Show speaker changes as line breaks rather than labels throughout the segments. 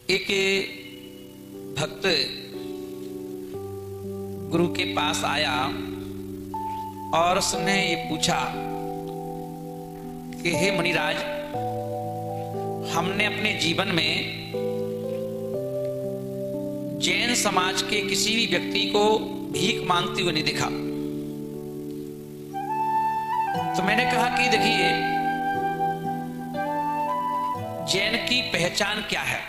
एक भक्त गुरु के पास आया और उसने ये पूछा कि हे मुनिराज, हमने अपने जीवन में जैन समाज के किसी भी व्यक्ति को भीख मांगते हुए नहीं देखा। तो मैंने कहा कि देखिए, जैन की पहचान क्या है?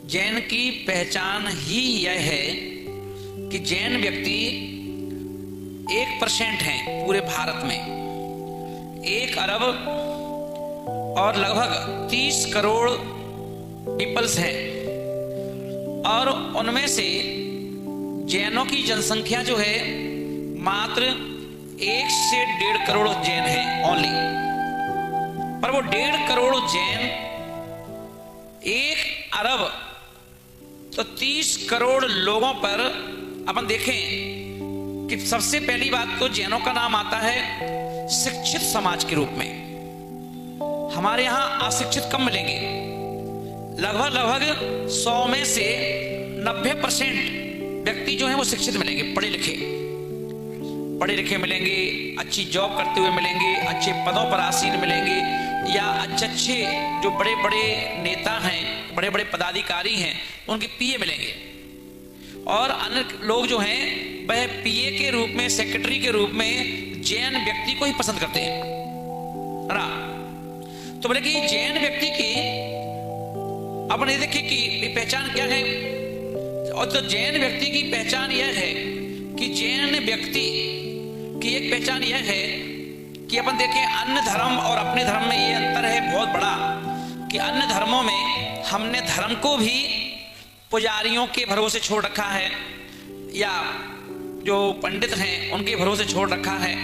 जैन की पहचान ही यह है कि जैन व्यक्ति 1% हैं पूरे भारत में। 1 अरब और लगभग 30 करोड़ पीपल्स हैं, और उनमें से जैनों की जनसंख्या जो है मात्र 1 से 1.5 करोड़ जैन हैं ओनली। पर वो 1.5 करोड़ जैन 1 अरब तो 30 करोड़ लोगों पर अपन देखें कि सबसे पहली बात तो जैनों का नाम आता है शिक्षित समाज के रूप में। हमारे यहां अशिक्षित कम मिलेंगे। लगभग 100 में से 90% व्यक्ति जो है वो शिक्षित मिलेंगे, पढ़े लिखे मिलेंगे, अच्छी जॉब करते हुए मिलेंगे, अच्छे पदों पर आसीन मिलेंगे, या अच्छे जो बड़े बड़े नेता हैं, बड़े बड़े पदाधिकारी हैं, उनके पीए मिलेंगे। और अन्य लोग जो हैं वह पीए के रूप में, सेक्रेटरी के रूप में जैन व्यक्ति को ही पसंद करते हैं ना। तो बोले कि जैन व्यक्ति की अपन ये देखिए कि पहचान क्या है। और तो जैन व्यक्ति की पहचान यह है कि जैन व्यक्ति की एक पहचान यह है कि अपन देखें अन्य धर्म और अपने धर्म में ये अंतर है बहुत बड़ा कि अन्य धर्मों में हमने धर्म को भी पुजारियों के भरोसे छोड़ रखा है, या जो पंडित हैं उनके भरोसे छोड़ रखा है।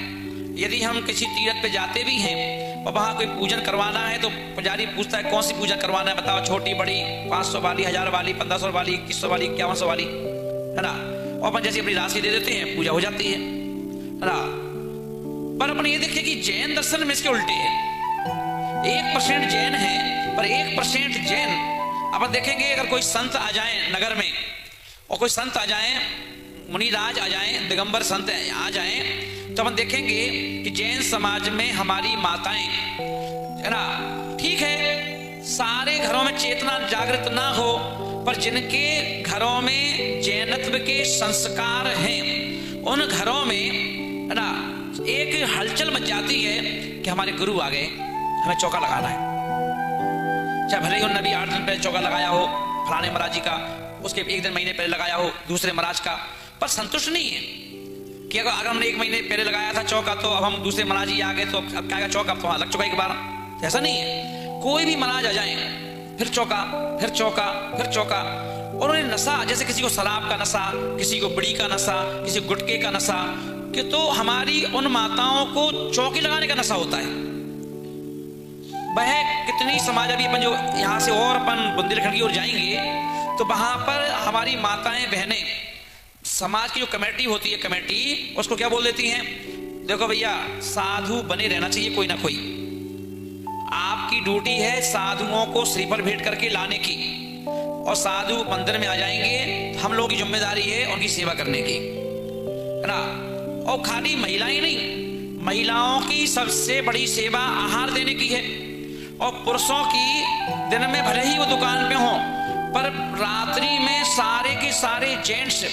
यदि हम किसी तीर्थ पे जाते भी हैं और वहां कोई पूजन करवाना है तो पुजारी पूछता है कौन सी पूजा करवाना है, बताओ, छोटी बड़ी, 500 वाली, 1000 वाली, 1500 वाली, 2100 वाली, 5100 वाली, है ना। और अपन जैसे अपनी राशि दे देते हैं, पूजा हो जाती है ना। पर अपन ये देखिए कि जैन दर्शन में इसके उल्टे है। 1% जैन है, पर 1% जैन अपन देखेंगे अगर कोई संत आ जाए नगर में, और कोई संत आ जाए, मुनिराज आ जाए, दिगंबर संत आ जाए, तो अपन देखेंगे कि जैन समाज में हमारी माताएं, है ना, ठीक है, सारे घरों में चेतना जागृत ना हो, पर जिनके घरों में जैनत्व के संस्कार हैं उन घरों में, है ना, एक हलचल मच जाती है कि हमारे गुरु आ गए, हमें चौका लगाना है। चाहे भले ही उन्होंने भी 8 दिन पहले चौका लगाया हो फलाने महाराज जी का, उसके 1 दिन महीने पहले लगाया हो दूसरे महाराज का, पर संतुष्ट नहीं है कि अगर हमने 1 महीने पहले लगाया था चौका तो अब हम दूसरे महाराज जी आ गए तो अब क्या चौका, अब तो अलग चौका एक बार। ऐसा नहीं है। कोई भी महाराज आ जाए फिर चौका, फिर चौका, फिर चौका। और उन्हें नशा, जैसे किसी को शराब का नशा, किसी को बीड़ी का नशा, किसी को गुटखे का नशा, कि तो हमारी उन माताओं को चौकी लगाने का नशा होता है। वह कितनी समाज, अभी अपन जो यहाँ से और अपन बुंदेलखंड की ओर जाएंगे तो वहां पर हमारी माताएं बहनें, समाज की जो कमेटी होती है, कमेटी उसको क्या बोल देती हैं, देखो भैया साधु बने रहना चाहिए कोई ना कोई, आपकी ड्यूटी है साधुओं को श्रीफल भेंट करके लाने की, और साधु मंदिर में आ जाएंगे, हम लोगों की जिम्मेदारी है उनकी सेवा करने की, है ना। और खाली महिलाएं नहीं, महिलाओं की सबसे बड़ी सेवा आहार देने की है, और पुरुषों की दिन में भले ही वो दुकान पे हों, पर रात्रि में सारे के सारे जेंट्स,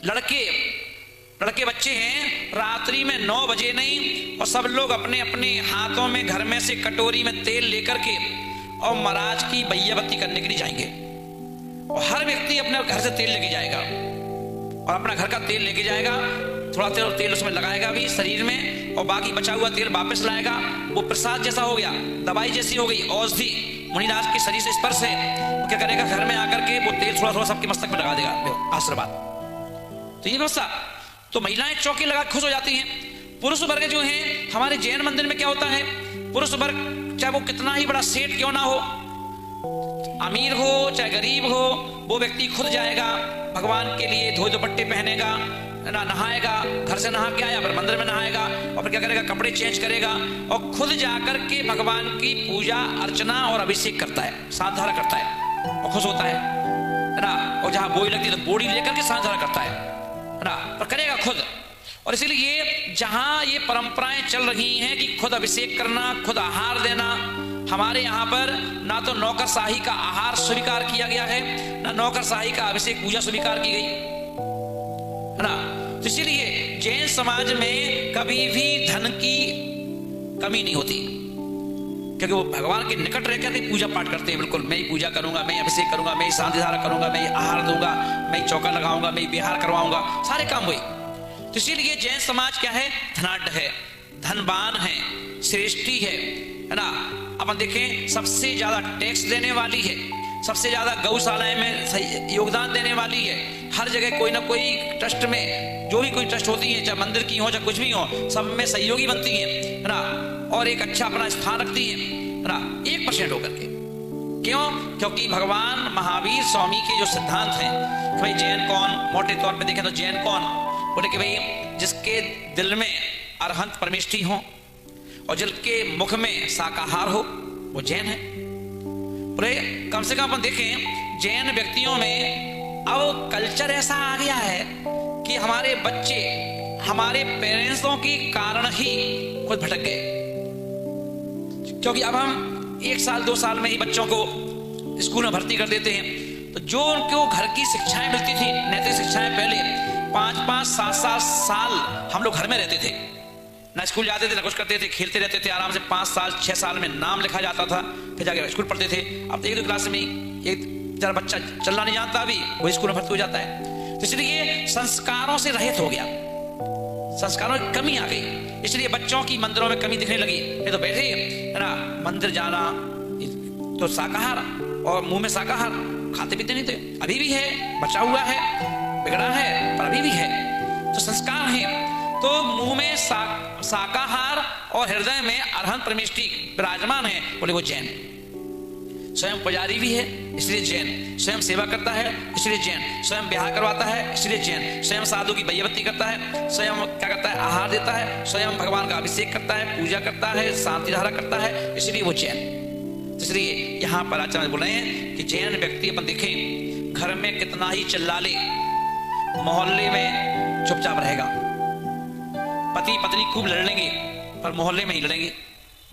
लड़के बच्चे हैं, रात्रि में 9 बजे नहीं, और सब लोग अपने अपने हाथों में घर में से कटोरी में तेल लेकर के और महाराज की बैयाबत्ती करने के लिए जाएंगे। और हर व्यक्ति अपने घर से तेल लेके जाएगा, और अपना घर का तेल लेके जाएगा, थोड़ा तेल उसमें लगाएगा भी शरीर में, और बाकी बचा हुआ तेल वापस लाएगा। वो प्रसाद जैसा हो गया, दवाई जैसी हो गई, औषधि, मुनिराज के शरीर से स्पर्श है, वो क्या करेगा, घर में आकर के वो तेल थोड़ा थोड़ा सबके मस्तक में लगा देगा, आशीर्वाद। तो ये व्यवस्था, तो महिलाएं चौकी लगा खुश हो जाती हैं। पुरुष वर्ग जो हैं, हमारे जैन मंदिर में क्या होता है, पुरुष वर्ग चाहे वो कितना ही बड़ा सेठ क्यों ना हो, अमीर हो चाहे गरीब हो, वो व्यक्ति खुद जाएगा, भगवान के लिए धोती दुपट्टे पहनेगा, ना नहाएगा, घर से नहा के आया फिर मंदिर में नहाएगा और फिर क्या करेगा, कपड़े चेंज करेगा और खुद जाकर के भगवान की पूजा अर्चना और अभिषेक करता है, सांत धारा करता है और खुश होता है ना। और जहां बोई लगती है तो बोड़ी लेकर के सांत धारा करता है ना, पर करेगा खुद। और इसीलिए जहां ये परंपराएं चल रही हैं कि खुद अभिषेक करना, खुद आहार देना, हमारे यहाँ पर ना तो नौकरशाही का आहार स्वीकार किया गया है, ना नौकरशाही का अभिषेक पूजा स्वीकार की गई है ना। तो इसीलिए जैन समाज में कभी भी धन की कमी नहीं होती, क्योंकि वो भगवान के निकट रह कर पूजा पाठ करते हैं। बिल्कुल मैं ही पूजा करूंगा, मैं अभिषेक करूंगा, मैं ही शांति धारा करूंगा, मैं ही आहार दूंगा, मैं ही चौका लगाऊंगा, मैं ही बिहार करवाऊंगा, सारे काम वही। तो इसीलिए जैन समाज क्या है, धनाढ्य है, धनवान है, श्रेष्ठी है ना। अपन देखें सबसे ज्यादा टैक्स देने वाली है, सबसे ज्यादा गौशालाएं में योगदान देने वाली है, हर जगह कोई ना कोई ट्रस्ट में, जो भी कोई ट्रस्ट होती है, चाहे मंदिर की हो चाहे कुछ भी हो, सब में सहयोगी बनती है ना, और एक अच्छा अपना स्थान रखती है ना, 1% होकर के। क्यों? क्योंकि भगवान महावीर स्वामी के जो सिद्धांत हैं कि भाई जैन कौन, मोटे तौर पे देखें तो जैन कौन बोले कि भाई जिसके दिल में अरहंत परमेष्ठी हो और जिसके मुख में शाकाहार हो वो जैन है। बोले कम से कम अपन देखें जैन व्यक्तियों में अब कल्चर ऐसा आ गया है कि हमारे बच्चे हमारे पेरेंट्सों के कारण ही खुद भटक गए, क्योंकि अब हम 1 साल 2 साल में ही बच्चों को स्कूल में भर्ती कर देते हैं। तो जो उनको घर की शिक्षाएं मिलती थी, नैतिक शिक्षाएं, पहले 5-5, 7-7 साल हम लोग घर में रहते थे, ना स्कूल जाते थे ना कुछ करते थे, खेलते रहते थे आराम से। 5 साल 6 साल में नाम लिखा जाता था, फिर जाके स्कूल पढ़ते थे। अब 1-2 क्लास में एक जरा बच्चा चलना नहीं जानता, अभी वही स्कूल में भर्ती हो जाता है। तो इसलिए संस्कारों से रहित हो गया, संस्कारों की कमी आ गई, इसलिए बच्चों की मंदिरों में कमी दिखने लगी। ये तो बैठे है ना, मंदिर जाना तो शाकाहार और मुंह में शाकाहार, खाते पीते नहीं थे, अभी भी है, बचा हुआ है, बिगड़ा है पर अभी भी है। तो संस्कार है, तो मुंह में शाकाहार और हृदय में अरहंत परमेष्ठी विराजमान है, बोले वो जैन। स्वयं पुजारी भी है इसलिए जैन, स्वयं सेवा करता है इसलिए जैन, स्वयं ब्याह करवाता है इसलिए जैन, स्वयं साधु की बैयबत्ती करता है, स्वयं क्या करता है, आहार देता है, स्वयं भगवान का अभिषेक करता है, पूजा करता है, शांति धारा करता है, इसलिए वो जैन। इसलिए यहाँ पर आचार्य बोल रहे हैं कि जैन व्यक्ति अपन देखें घर में कितना ही चिल्ला ले, मोहल्ले में चुपचाप रहेगा। पति पत्नी खूब लड़ लेंगे पर मोहल्ले में ही लड़ेंगे,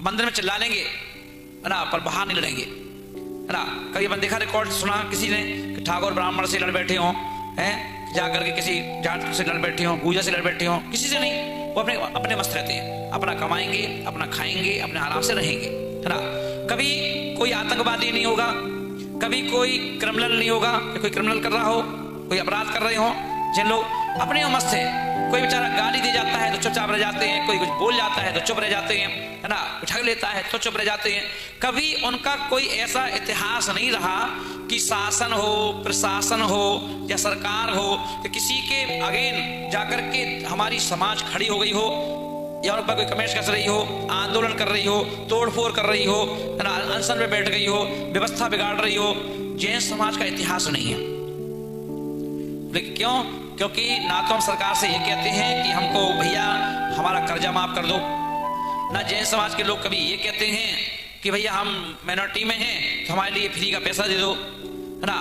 मंदिर में चिल्ला लेंगे है ना, पर बाहर नहीं लड़ेंगे है ना। कभी अपन देखा, रिकॉर्ड सुना किसी ने कि ठाकुर ब्राह्मण से लड़ बैठे हों, हैं जाकर के किसी जाट से लड़ बैठे हों, पूजा से लड़ बैठे हों, किसी से नहीं, वो अपने अपने मस्त रहते हैं, अपना कमाएंगे, अपना खाएंगे, अपने आराम से रहेंगे है ना। कभी कोई आतंकवादी नहीं होगा, कभी कोई क्रिमिनल नहीं होगा, कोई क्रिमिनल कर रहा हो, कोई अपराध कर रहे हो, जिन लोग अपने मस्त है। कोई बेचारा गाली दे जाता है तो चुपचाप रह जाते हैं, कोई कुछ बोल जाता है तो चुप रह जाते हैं है ना, ठग लेता है तो चुप रह जाते हैं। कभी उनका कोई ऐसा इतिहास नहीं रहा कि शासन हो, प्रशासन हो या सरकार हो कि किसी के अगेन जाकर के हमारी समाज खड़ी हो गई हो या उन पर कोई कमेंट्स कर रही हो, आंदोलन कर रही हो, तोड़फोड़ कर रही हो है ना, अनशन में बैठ गई हो, व्यवस्था बिगाड़ रही हो। जैन समाज का इतिहास नहीं है। लेकिन क्यों? क्योंकि ना तो हम सरकार से ये कहते हैं कि हमको भैया हमारा कर्जा माफ कर दो, ना जैन समाज के लोग कभी ये कहते हैं कि भैया हम माइनॉरिटी में हैं तो हमारे लिए फ्री का पैसा दे दो है ना।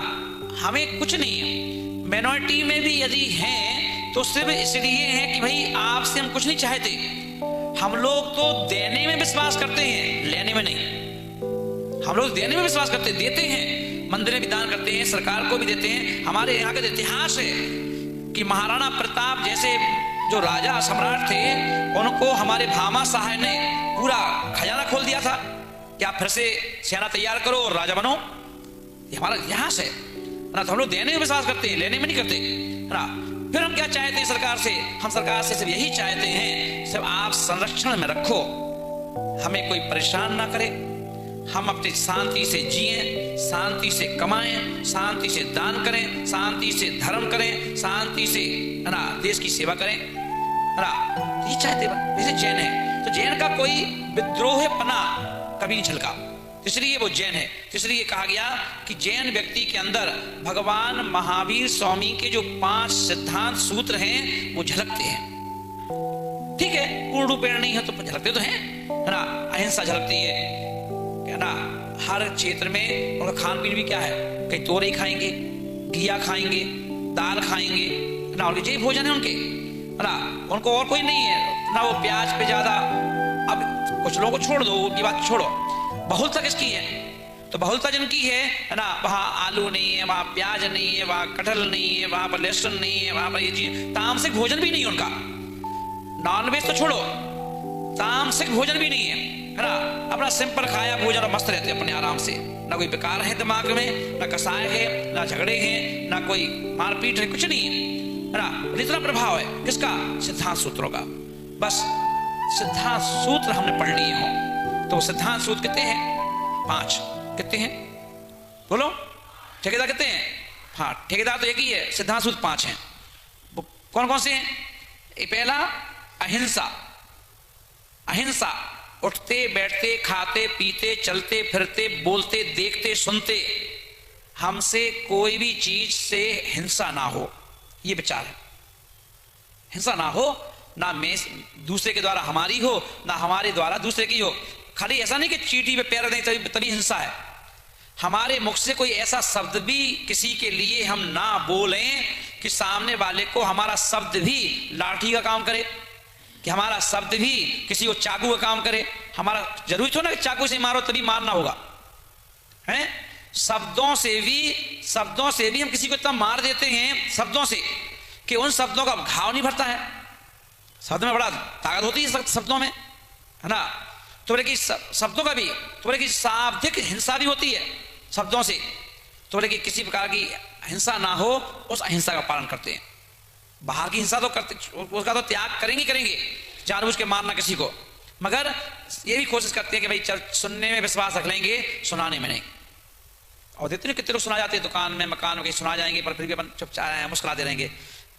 हमें कुछ नहीं है, माइनॉरिटी में भी यदि हैं तो सिर्फ इसलिए है कि भाई आपसे हम कुछ नहीं चाहते, हम लोग तो देने में विश्वास करते हैं, लेने में नहीं। हम लोग देने में विश्वास करते हैं, देते हैं, मंदिर में भी दान करते हैं, सरकार को भी देते हैं। हमारे यहाँ का इतिहास है कि महाराणा प्रताप जैसे जो राजा सम्राट थे, उनको हमारे भामा शाह ने पूरा खजाना खोल दिया था कि आप फिर से सेना तैयार करो और राजा बनो। ये हमारा इतिहास है ना। तो हम लोग देने में विश्वास करते हैं, लेने में नहीं करते है ना। फिर हम क्या चाहते हैं सरकार से? हम सरकार से सिर्फ यही चाहते हैं, सिर्फ आप संरक्षण में रखो, हमें कोई परेशान ना करे, हम अपनी शांति से जिएं, शांति से कमाएं, शांति से दान करें, शांति से धर्म करें, शांति से है ना देश की सेवा करें है ना। ये चाहते जैसे जैन है, तो जैन का कोई विद्रोहपना कभी नहीं झलका। इसलिए वो जैन है। इसलिए कहा गया कि जैन व्यक्ति के अंदर भगवान महावीर स्वामी के जो 5 सिद्धांत सूत्र हैं वो झलकते हैं। ठीक है, पूर्ण रूपेण नहीं है तो झलकते तो हैं, है ना। अहिंसा झलकती है ना। हर क्षेत्र में उनका खान पीन भी क्या है, कहीं तोरई खाएंगे, घिया खाएंगे, दाल खाएंगे ना, उनके यही भोजन है उनके, है ना। उनको और कोई नहीं है ना, वो प्याज पे ज्यादा। अब कुछ लोगों को छोड़ दो, उनकी बात छोड़ो, बहुलता किसकी है? तो बहुलता जिनकी है ना, वहां आलू नहीं है, वहां प्याज नहीं है, वहां कटहल नहीं है, वहां पर लहसुन नहीं है, वहां पर ये चीज, तामसिक भोजन भी नहीं है उनका। नॉनवेज तो छोड़ो, तामसिक भोजन भी नहीं है ना। अपना सिंपल खाया भोजन और मस्त रहते अपने आराम से, ना कोई बेकार है दिमाग में, ना कसाय है, ना झगड़े हैं, ना कोई मारपीट है, कुछ नहीं है ना। इतना प्रभाव है किसका? सिद्धांत सूत्रों का। बस सिद्धांत सूत्र हमने पढ़ लिए हों तो सिद्धांत सूत्र कितने हैं? 5। कितने हैं बोलो? ठेकेदार कितने हैं? हाँ, ठेकेदार तो एक ही है, सिद्धांत सूत्र 5 हैं। वो कौन कौन से हैं? पहला अहिंसा। अहिंसा, उठते बैठते खाते पीते चलते फिरते बोलते देखते सुनते हमसे कोई भी चीज से हिंसा ना हो, ये विचार है। हिंसा ना हो, ना मैं दूसरे के द्वारा हमारी हो, ना हमारे द्वारा दूसरे की हो। खाली ऐसा नहीं कि चींटी पे पैर दें तभी हिंसा है। हमारे मुख से कोई ऐसा शब्द भी किसी के लिए हम ना बोलें कि सामने वाले को हमारा शब्द भी लाठी का काम करे, कि हमारा शब्द भी किसी को चाकू का काम करे। हमारा जरूरी थोड़ा ना कि चाकू से मारो तभी मारना होगा, हैं? शब्दों से भी हम किसी को इतना मार देते हैं शब्दों से कि उन शब्दों का घाव नहीं भरता है। शब्द में बड़ा ताकत होती है शब्दों में, है ना। तो बोले कि शब्दों का भी, तो बोले कि शाब्दिक हिंसा भी होती है शब्दों से। तो बोले कि किसी प्रकार की हिंसा ना हो, उस अहिंसा का पालन करते हैं। बाहर की हिंसा तो करते, उसका तो त्याग करेंगे, जानबूझ के मारना किसी को, मगर ये भी कोशिश करते हैं कि भाई चल सुनने में विश्वास रख लेंगे, सुनाने में नहीं। और देखते कितने लोग सुना जाते हैं दुकान में, मकान में, कहीं सुना जाएंगे पर फिर भी अपन चुपचाप मुस्कुराते रहेंगे।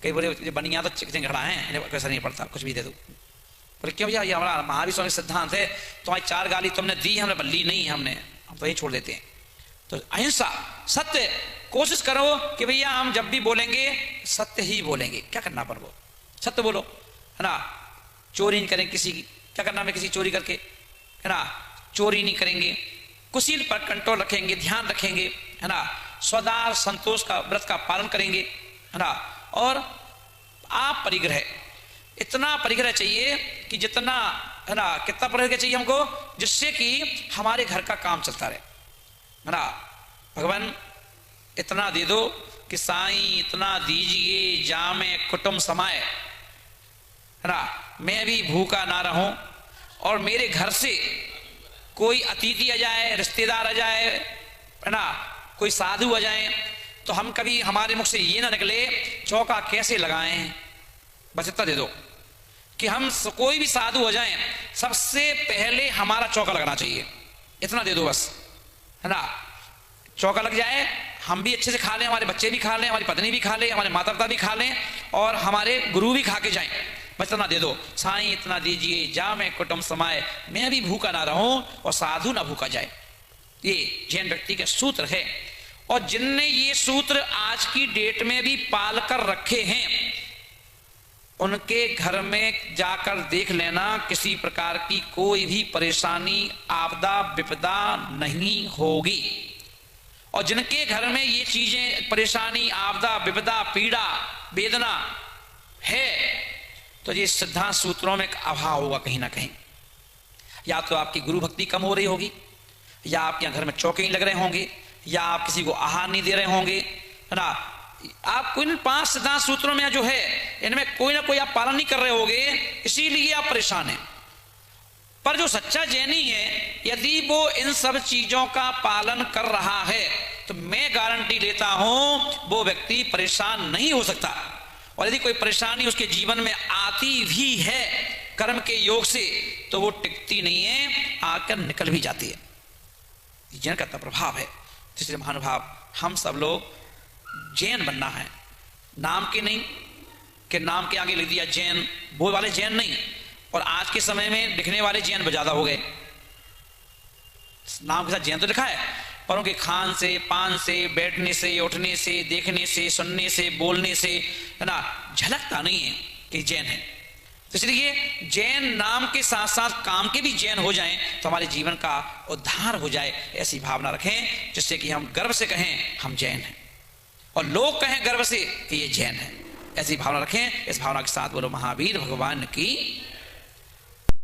कई बोले बनिया तो चिकचिंगड़ा है, कैसा नहीं पड़ता, कुछ भी दे दो। बोले क्यों भैया, ये हमारा महावीर स्वामी सिद्धांत है, तुम्हारी 4 गाली तुमने दी, हमने बल्ली नहीं, हम तो यही छोड़ देते हैं। तो अहिंसा, सत्य, कोशिश करो कि भैया हम जब भी बोलेंगे सत्य ही बोलेंगे। क्या करना पर वो सत्य बोलो, है ना। चोरी नहीं करेंगे किसी की, क्या करना है किसी चोरी करके, है ना। चोरी नहीं करेंगे, कुशील पर कंट्रोल रखेंगे, ध्यान रखेंगे, है ना। स्वदार संतोष का व्रत का पालन करेंगे, है ना। और आप परिग्रह, इतना परिग्रह चाहिए कि जितना, है ना, कितना परिग्रह चाहिए हमको, जिससे कि हमारे घर का काम चलता रहे, है ना। भगवान इतना दे दो कि साईं इतना दीजिए जामे कुटुंब समाए, है ना, मैं भी भूखा ना रहूं और मेरे घर से कोई अतिथि आ जाए, रिश्तेदार आ जाए, है ना, कोई साधु आ जाए, तो हम कभी हमारे मुख से ये ना निकले चौका कैसे लगाएं। बस इतना दे दो कि हम कोई भी साधु हो जाए सबसे पहले हमारा चौका लगना चाहिए, इतना दे दो बस, है ना। चौका लग जाए, हम भी अच्छे से खा लें, हमारे बच्चे भी खा लें, हमारी पत्नी भी खा लें, हमारे माता पिता भी खा लें और हमारे गुरु भी खा के जाएं। बस इतना दे दो, साईं इतना दीजिए जामे कुटुंब समाए, मैं भी भूखा ना रहूं और साधु ना भूखा जाए। ये जैन व्यक्ति के सूत्र है। और जिनने ये सूत्र आज की डेट में भी पाल कर रखे हैं उनके घर में जाकर देख लेना, किसी प्रकार की कोई भी परेशानी, आपदा विपदा नहीं होगी। और जिनके घर में ये चीजें, परेशानी, आपदा विपदा, पीड़ा, वेदना है, तो ये सिद्धांत सूत्रों में एक अभाव होगा कहीं ना कहीं। या तो आपकी गुरु भक्ति कम हो रही होगी, या आपके घर में चौके नहीं लग रहे होंगे, या आप किसी को आहार नहीं दे रहे होंगे, है ना। आप कोई 5 सिद्धांत सूत्रों में जो है इनमें कोई ना कोई आप पालन नहीं कर रहे होंगे, इसीलिए आप परेशान हैं। पर जो सच्चा जैनी है, यदि वो इन सब चीजों का पालन कर रहा है तो मैं गारंटी लेता हूं वो व्यक्ति परेशान नहीं हो सकता। और यदि कोई परेशानी उसके जीवन में आती भी है कर्म के योग से, तो वो टिकती नहीं है, आकर निकल भी जाती है। जैन का प्रभाव है। इसलिए महानुभाव, हम सब लोग जैन बनना है, नाम के नहीं कि नाम के आगे लिख दिया जैन, वो वाले जैन नहीं। और आज के समय में लिखने वाले जैन ज्यादा हो गए, नाम के साथ जैन तो लिखा है, पर उनके खान से, पान से, बैठने से, उठने से, देखने से, सुनने से, बोलने से, है ना, झलकता नहीं है कि जैन है। तो इसलिए जैन नाम के साथ साथ काम के भी जैन हो जाएं तो हमारे जीवन का उद्धार हो जाए, ऐसी भावना रखें जिससे कि हम गर्व से कहें हम जैन हैं और लोग कहें गर्व से कि ये जैन है। ऐसी भावना रखें। इस भावना के साथ बोलो महावीर भगवान की